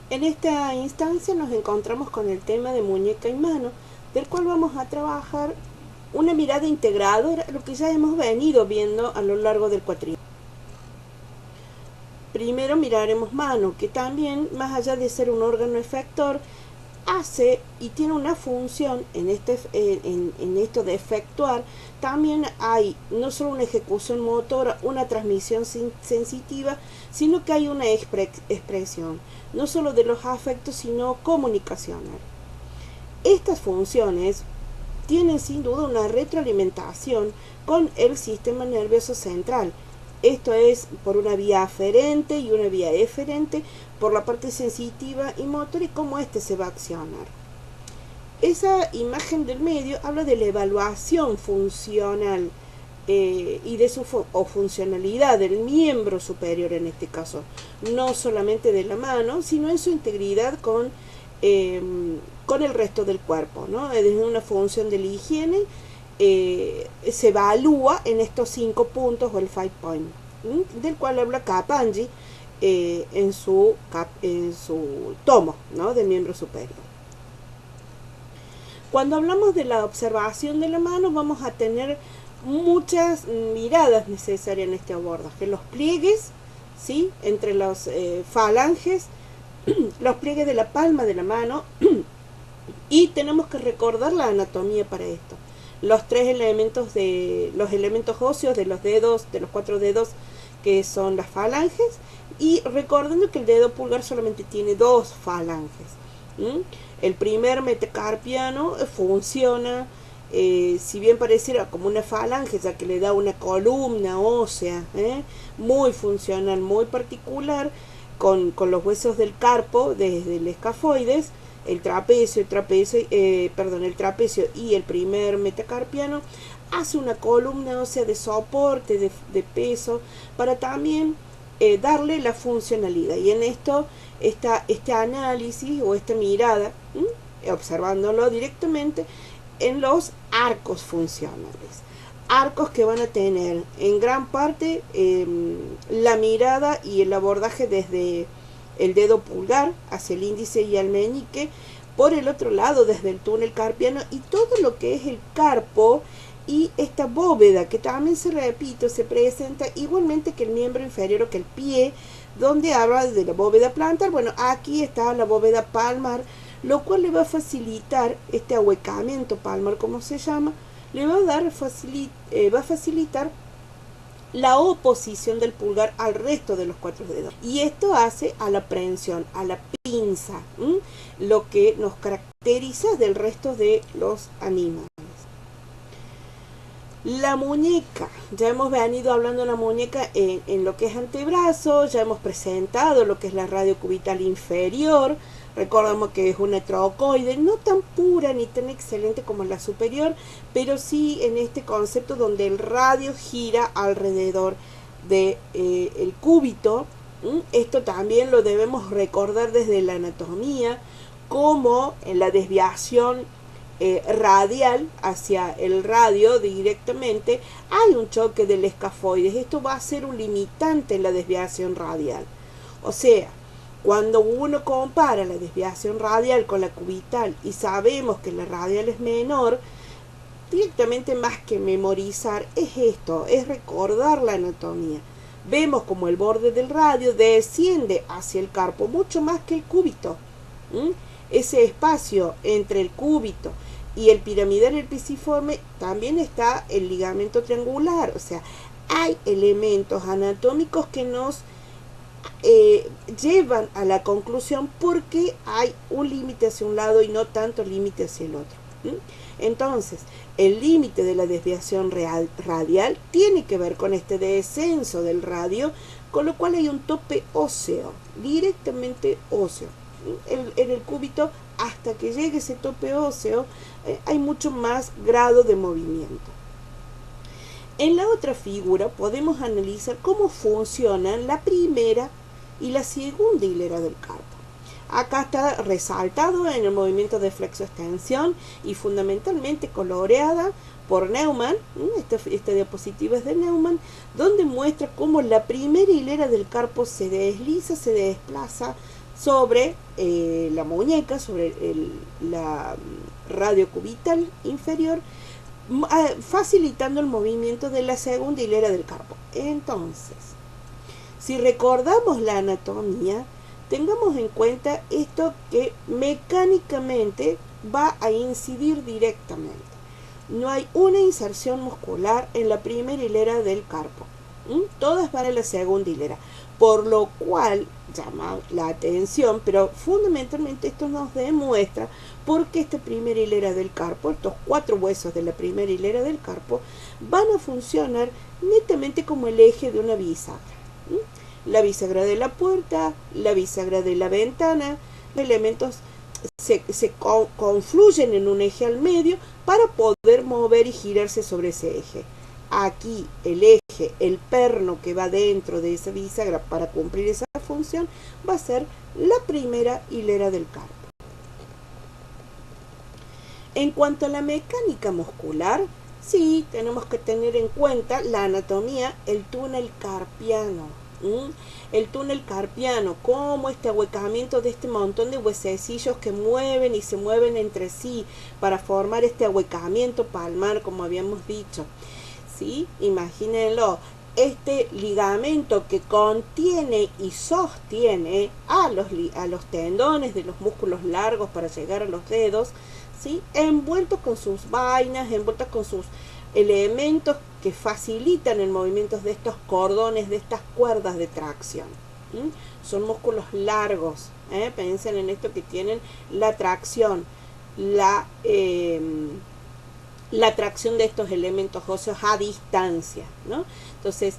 En esta instancia nos encontramos con el tema de muñeca y mano, del cual vamos a trabajar una mirada integradora, lo que ya hemos venido viendo a lo largo del cuatrienio. Primero miraremos mano, que también, más allá de ser un órgano efector, hace y tiene una función en esto de efectuar. También hay no solo una ejecución motora, una transmisión sensitiva, sino que hay una expresión, no solo de los afectos, sino comunicacional. Estas funciones tienen sin duda una retroalimentación con el sistema nervioso central. Esto es por una vía aferente y una vía eferente, por la parte sensitiva y motor y cómo éste se va a accionar. Esa imagen del medio habla de la evaluación funcional y de su funcionalidad del miembro superior en este caso, no solamente de la mano, sino en su integridad con el resto del cuerpo, ¿no? Desde una función de la higiene se evalúa en estos 5 puntos o el 5 point, del cual habla Kapanji en su tomo, ¿no?, del miembro superior. Cuando hablamos de la observación de la mano, vamos a tener muchas miradas necesarias en este abordaje. Los pliegues, ¿sí?, entre las falanges, los pliegues de la palma de la mano, y tenemos que recordar la anatomía para esto. Los elementos óseos de los dedos, de los 4 dedos, que son las falanges, y recordando que el dedo pulgar solamente tiene 2 falanges. El primer metacarpiano funciona, si bien pareciera como una falange, ya que le da una columna ósea muy funcional, muy particular, con los huesos del carpo, desde el escafoides, el trapecio y el primer metacarpiano, hace una columna ósea de soporte, de peso, para también darle la funcionalidad. Y en esto está este análisis o esta mirada, observándolo directamente en los arcos funcionales. Arcos que van a tener en gran parte la mirada y el abordaje desde el dedo pulgar hacia el índice y el meñique, por el otro lado desde el túnel carpiano y todo lo que es el carpo y esta bóveda que también se presenta igualmente que el miembro inferior o que el pie, donde habla de la bóveda plantar. Bueno, aquí está la bóveda palmar, lo cual le va a facilitar este ahuecamiento palmar, como se llama, le va a facilitar la oposición del pulgar al resto de los 4 dedos. Y esto hace a la prehensión, a la pinza, lo que nos caracteriza del resto de los animales. La muñeca, ya hemos venido hablando de la muñeca en lo que es antebrazo, ya hemos presentado lo que es la radio cubital inferior. Recordamos que es una trocoide, no tan pura ni tan excelente como la superior, pero sí en este concepto donde el radio gira alrededor del el cúbito. Esto también lo debemos recordar desde la anatomía, como en la desviación radial hacia el radio directamente hay un choque del escafoides. Esto va a ser un limitante en la desviación radial. O sea, cuando uno compara la desviación radial con la cubital y sabemos que la radial es menor, directamente más que memorizar es esto, es recordar la anatomía. Vemos como el borde del radio desciende hacia el carpo mucho más que el cúbito. Ese espacio entre el cúbito y el piramidal y el pisiforme también está el ligamento triangular. O sea, hay elementos anatómicos que nos llevan a la conclusión porque hay un límite hacia un lado y no tanto límite hacia el otro. Entonces, el límite de la desviación radial tiene que ver con este descenso del radio, con lo cual hay un tope óseo, directamente óseo. En el cúbito, hasta que llegue ese tope óseo, hay mucho más grado de movimiento. En la otra figura podemos analizar cómo funcionan la primera y la segunda hilera del carpo. Acá está resaltado en el movimiento de flexo-extensión y fundamentalmente coloreada por Neumann. Esta diapositiva es de Neumann, donde muestra cómo la primera hilera del carpo se desliza, se desplaza sobre la muñeca, sobre la radio cubital inferior, facilitando el movimiento de la segunda hilera del carpo. Entonces, si recordamos la anatomía, tengamos en cuenta esto que mecánicamente va a incidir directamente. No hay una inserción muscular en la primera hilera del carpo. Todas van a la segunda hilera, por lo cual llama la atención, pero fundamentalmente esto nos demuestra por qué esta primera hilera del carpo, estos 4 huesos de la primera hilera del carpo, van a funcionar netamente como el eje de una bisagra. La bisagra de la puerta, la bisagra de la ventana, elementos se confluyen en un eje al medio para poder mover y girarse sobre ese eje. Aquí el eje, el perno que va dentro de esa bisagra para cumplir esa función, va a ser la primera hilera del carpo. En cuanto a la mecánica muscular, sí tenemos que tener en cuenta la anatomía, el túnel carpiano. El túnel carpiano, como este ahuecamiento de este montón de huesecillos que mueven y se mueven entre sí para formar este ahuecamiento palmar, como habíamos dicho. ¿Sí? Imagínenlo, este ligamento que contiene y sostiene a los tendones de los músculos largos para llegar a los dedos, ¿sí? Envueltos con sus vainas, envueltos con sus elementos que facilitan el movimiento de estos cordones, de estas cuerdas de tracción. Son músculos largos, piensen en esto que tienen la tracción, la tracción de estos elementos óseos a distancia, ¿no? Entonces,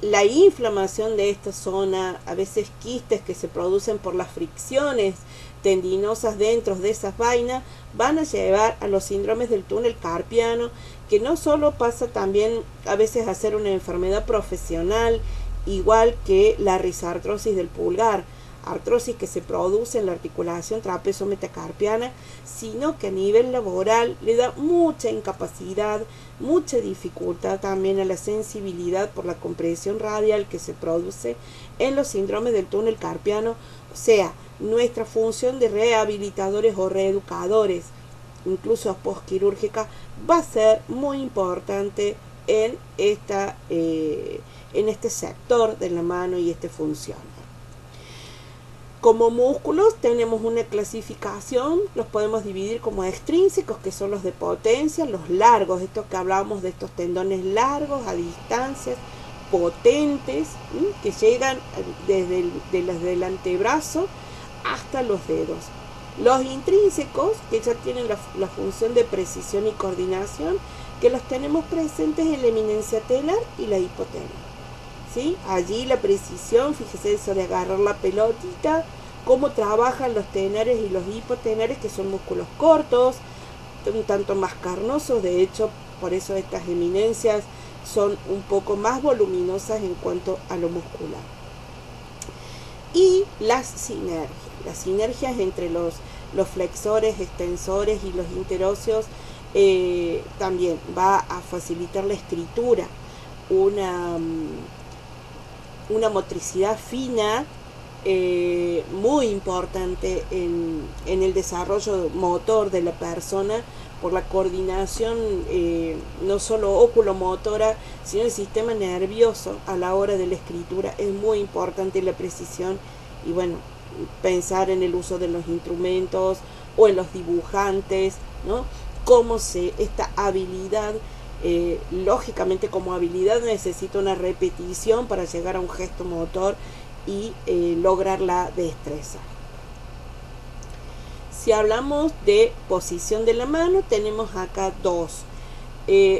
la inflamación de esta zona, a veces quistes que se producen por las fricciones tendinosas dentro de esas vainas, van a llevar a los síndromes del túnel carpiano, que no solo pasa también a veces a ser una enfermedad profesional, igual que la risartrosis del pulgar, artrosis que se produce en la articulación trapezo-metacarpiana, sino que a nivel laboral le da mucha incapacidad, mucha dificultad también a la sensibilidad por la compresión radial que se produce en los síndromes del túnel carpiano. O sea, nuestra función de rehabilitadores o reeducadores, incluso postquirúrgica, va a ser muy importante en este sector de la mano y esta función. Como músculos tenemos una clasificación, los podemos dividir como extrínsecos, que son los de potencia, los largos, estos que hablábamos de estos tendones largos a distancias potentes, que llegan desde el antebrazo hasta los dedos. Los intrínsecos, que ya tienen la función de precisión y coordinación, que los tenemos presentes en la eminencia telar y la hipotenar. ¿Sí? Allí la precisión, fíjese eso de agarrar la pelotita, cómo trabajan los tenares y los hipotenares, que son músculos cortos, un tanto más carnosos, de hecho, por eso estas eminencias son un poco más voluminosas en cuanto a lo muscular. Y las sinergias entre los flexores, extensores y los interóseos también va a facilitar la escritura, una motricidad fina, muy importante en el desarrollo motor de la persona, por la coordinación no solo oculomotora, sino el sistema nervioso a la hora de la escritura. Es muy importante la precisión y bueno, pensar en el uso de los instrumentos o en los dibujantes, ¿no? Cómo esta habilidad, lógicamente como habilidad necesita una repetición para llegar a un gesto motor y lograr la destreza. Si hablamos de posición de la mano, tenemos acá dos.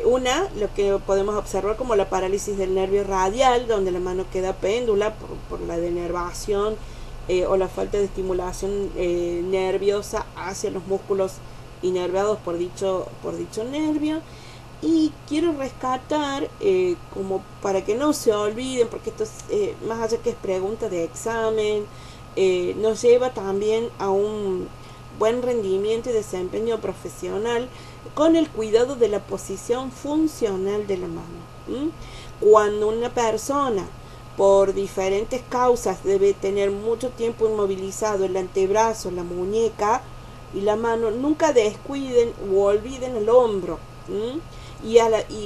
Una, lo que podemos observar como la parálisis del nervio radial, donde la mano queda péndula por la denervación o la falta de estimulación nerviosa hacia los músculos inervados por dicho nervio. Y quiero rescatar, como para que no se olviden, porque esto es, más allá que es pregunta de examen, nos lleva también a un buen rendimiento y desempeño profesional con el cuidado de la posición funcional de la mano. Cuando una persona por diferentes causas debe tener mucho tiempo inmovilizado el antebrazo, la muñeca y la mano, nunca descuiden o olviden el hombro. Y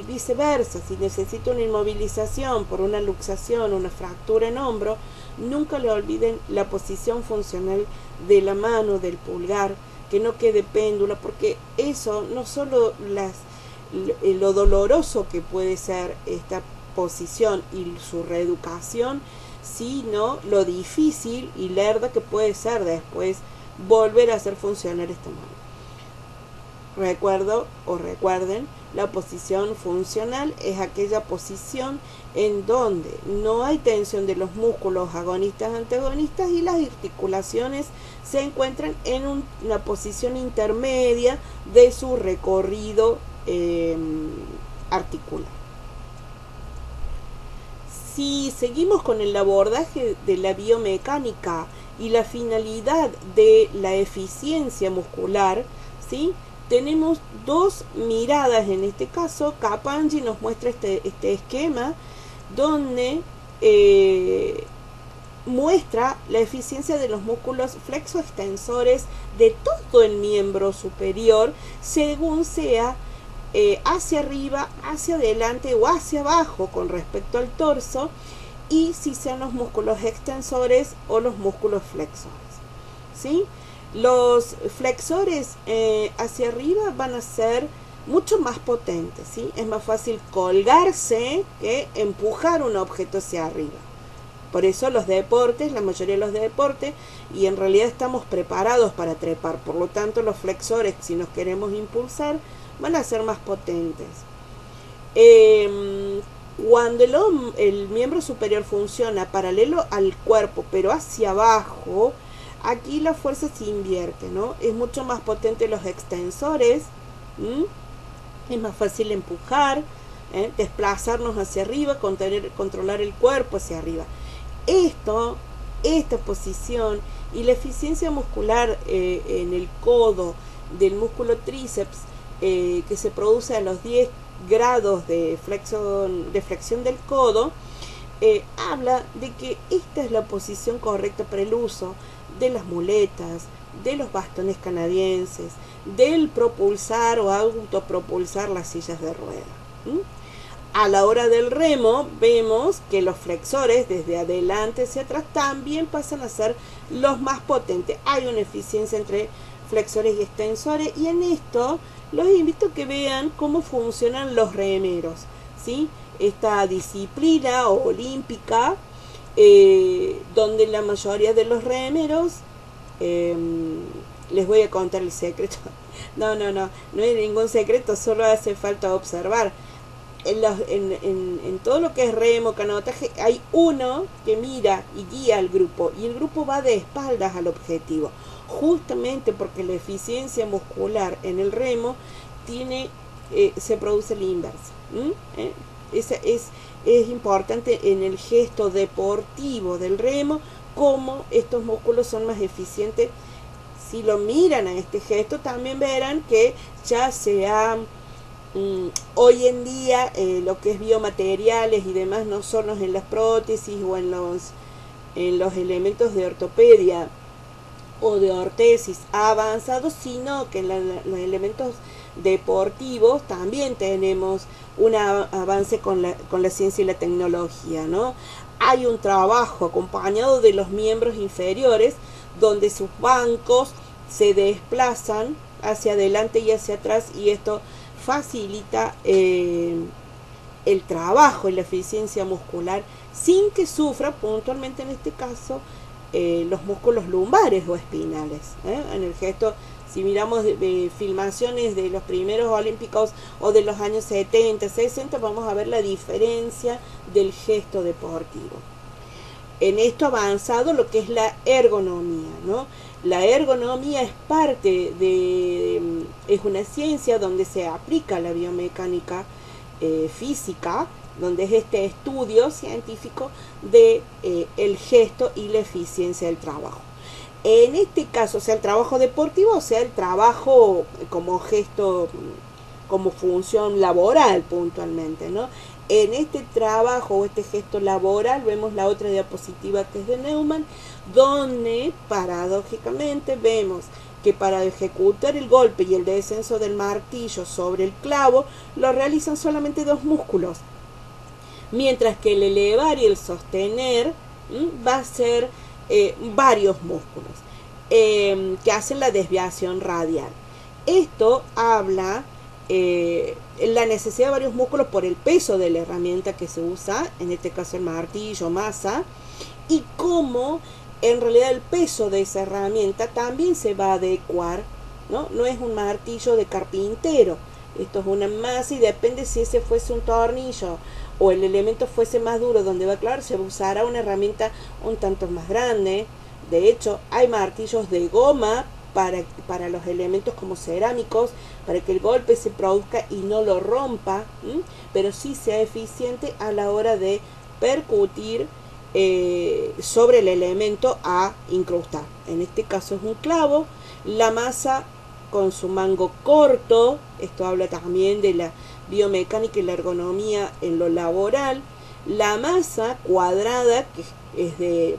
viceversa, si necesita una inmovilización por una luxación, una fractura en hombro, nunca le olviden la posición funcional de la mano, del pulgar, que no quede péndula, porque eso no solo lo doloroso que puede ser esta posición y su reeducación, sino lo difícil y lerda que puede ser después volver a hacer funcionar esta mano. Recuerden, la posición funcional es aquella posición en donde no hay tensión de los músculos agonistas antagonistas y las articulaciones se encuentran en una posición intermedia de su recorrido articular. Si seguimos con el abordaje de la biomecánica y la finalidad de la eficiencia muscular, ¿sí?, tenemos dos miradas en este caso. Kapanji nos muestra este esquema donde muestra la eficiencia de los músculos flexoextensores de todo el miembro superior, según sea hacia arriba, hacia adelante o hacia abajo con respecto al torso, y si sean los músculos extensores o los músculos flexores, ¿sí? Los flexores hacia arriba van a ser mucho más potentes, ¿sí? Es más fácil colgarse que empujar un objeto hacia arriba. Por eso los deportes, la mayoría de los deportes, y en realidad estamos preparados para trepar, por lo tanto los flexores, si nos queremos impulsar, van a ser más potentes. Cuando el miembro superior funciona paralelo al cuerpo, pero hacia abajo, aquí la fuerza se invierte, ¿no? Es mucho más potente los extensores, es más fácil empujar, desplazarnos hacia arriba, controlar el cuerpo hacia arriba. Esta posición y la eficiencia muscular en el codo del músculo tríceps, que se produce a los 10 grados de flexión del codo, habla de que esta es la posición correcta para el uso de las muletas, de los bastones canadienses, del propulsar o autopropulsar las sillas de rueda. A la hora del remo vemos que los flexores desde adelante hacia atrás también pasan a ser los más potentes. Hay una eficiencia entre flexores y extensores, y en esto los invito a que vean cómo funcionan los remeros, ¿sí? Esta disciplina olímpica, donde la mayoría de los remeros, les voy a contar el secreto. No hay ningún secreto, solo hace falta observar. En todo lo que es remo, canotaje, hay uno que mira y guía al grupo, y el grupo va de espaldas al objetivo, justamente porque la eficiencia muscular en el remo se produce la inversa. Es importante en el gesto deportivo del remo, cómo estos músculos son más eficientes. Si lo miran a este gesto, también verán que ya sea hoy en día lo que es biomateriales y demás, no solo en las prótesis o en los elementos de ortopedia o de ortesis avanzados, sino que en los elementos deportivos también tenemos un avance con la ciencia y la tecnología, ¿no? Hay un trabajo acompañado de los miembros inferiores donde sus bancos se desplazan hacia adelante y hacia atrás, y esto facilita el trabajo y la eficiencia muscular sin que sufra puntualmente en este caso los músculos lumbares o espinales. En el gesto, si miramos filmaciones de los primeros olímpicos o de los años 70, 60, vamos a ver la diferencia del gesto deportivo. En esto avanzado lo que es la ergonomía, ¿no? La ergonomía es es una ciencia donde se aplica la biomecánica física, donde es este estudio científico de el gesto y la eficiencia del trabajo. En este caso, sea el trabajo deportivo o sea el trabajo como gesto, como función laboral puntualmente, ¿no? en este trabajo o este gesto laboral, vemos la otra diapositiva que es de Neumann, donde paradójicamente vemos que para ejecutar el golpe y el descenso del martillo sobre el clavo lo realizan solamente dos músculos, mientras que el elevar y el sostener va a ser varios músculos que hacen la desviación radial. Esto habla la necesidad de varios músculos por el peso de la herramienta que se usa, en este caso el martillo, masa, y cómo en realidad el peso de esa herramienta también se va a adecuar, no es un martillo de carpintero, esto es una masa y depende si ese fuese un tornillo o el elemento fuese más duro donde va a clavar, se usará una herramienta un tanto más grande. De hecho, hay martillos de goma para los elementos como cerámicos, para que el golpe se produzca y no lo rompa, pero sí sea eficiente a la hora de percutir sobre el elemento a incrustar. En este caso es un clavo. La masa con su mango corto, esto habla también de la biomecánica y la ergonomía en lo laboral. La masa cuadrada, que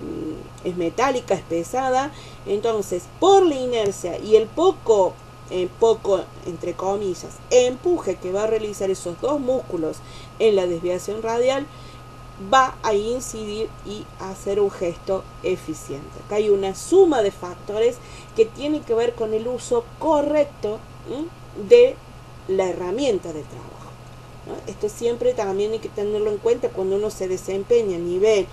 es metálica, es pesada, entonces por la inercia y el poco entre comillas empuje que va a realizar esos dos músculos en la desviación radial, va a incidir y hacer un gesto eficiente. Acá hay una suma de factores que tienen que ver con el uso correcto de la herramienta de trabajo, ¿no? Esto siempre también hay que tenerlo en cuenta cuando uno se desempeña a nivel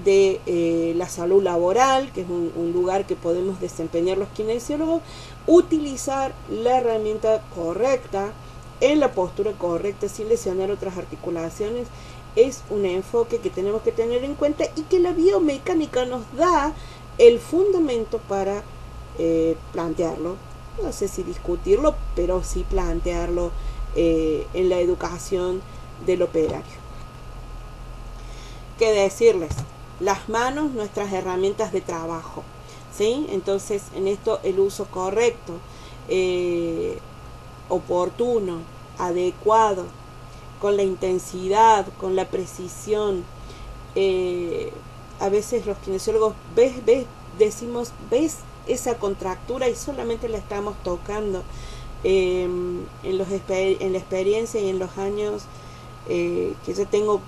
de la salud laboral, que es un lugar que podemos desempeñar los kinesiólogos, utilizar la herramienta correcta, en la postura correcta, sin lesionar otras articulaciones, es un enfoque que tenemos que tener en cuenta y que la biomecánica nos da el fundamento para plantearlo. No sé si discutirlo, pero sí plantearlo en la educación del operario. ¿Qué decirles? Las manos, nuestras herramientas de trabajo, ¿sí? Entonces, en esto el uso correcto, oportuno, adecuado, con la intensidad, con la precisión. A veces los kinesiólogos decimos, ves esa contractura y solamente la estamos tocando. En la experiencia y en los años que yo tengo,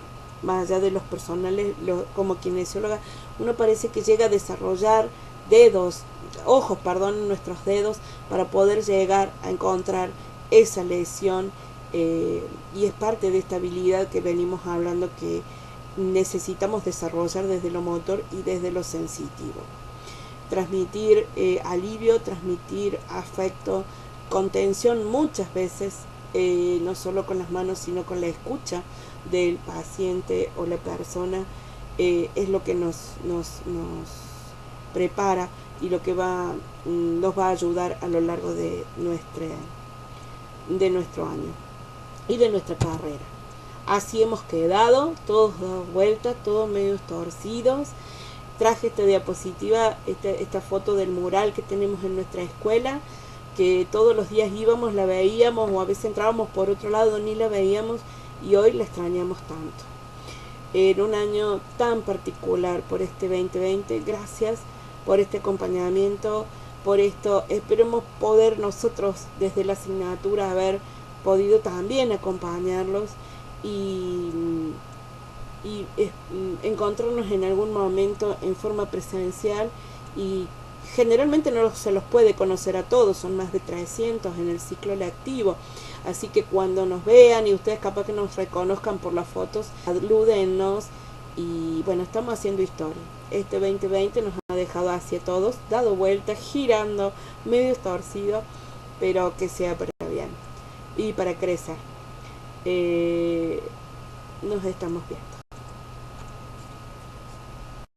más allá de los personales, como kinesióloga, uno parece que llega a desarrollar ojos en nuestros dedos para poder llegar a encontrar esa lesión, y es parte de esta habilidad que venimos hablando que necesitamos desarrollar desde lo motor y desde lo sensitivo. Transmitir alivio, transmitir afecto, contención muchas veces, no solo con las manos sino con la escucha del paciente o la persona, es lo que nos prepara y lo que nos va a ayudar a lo largo de nuestro año y de nuestra carrera. Así hemos quedado, todos dados vueltas, todos medios torcidos. Traje esta diapositiva, esta foto del mural que tenemos en nuestra escuela, que todos los días íbamos, la veíamos, o a veces entrábamos por otro lado, ni la veíamos, y hoy la extrañamos tanto. En un año tan particular por este 2020, gracias por este acompañamiento, por esto. Esperemos poder nosotros desde la asignatura haber podido también acompañarlos y encontrarnos en algún momento en forma presencial, y generalmente no se los puede conocer a todos, son más de 300 en el ciclo lectivo, así que cuando nos vean y ustedes capaz que nos reconozcan por las fotos, salúdennos. Y bueno, estamos haciendo historia. Este 2020 nos ha dejado hacia todos, dado vueltas, girando, medio torcido, pero que sea para bien y para crecer. Nos estamos viendo.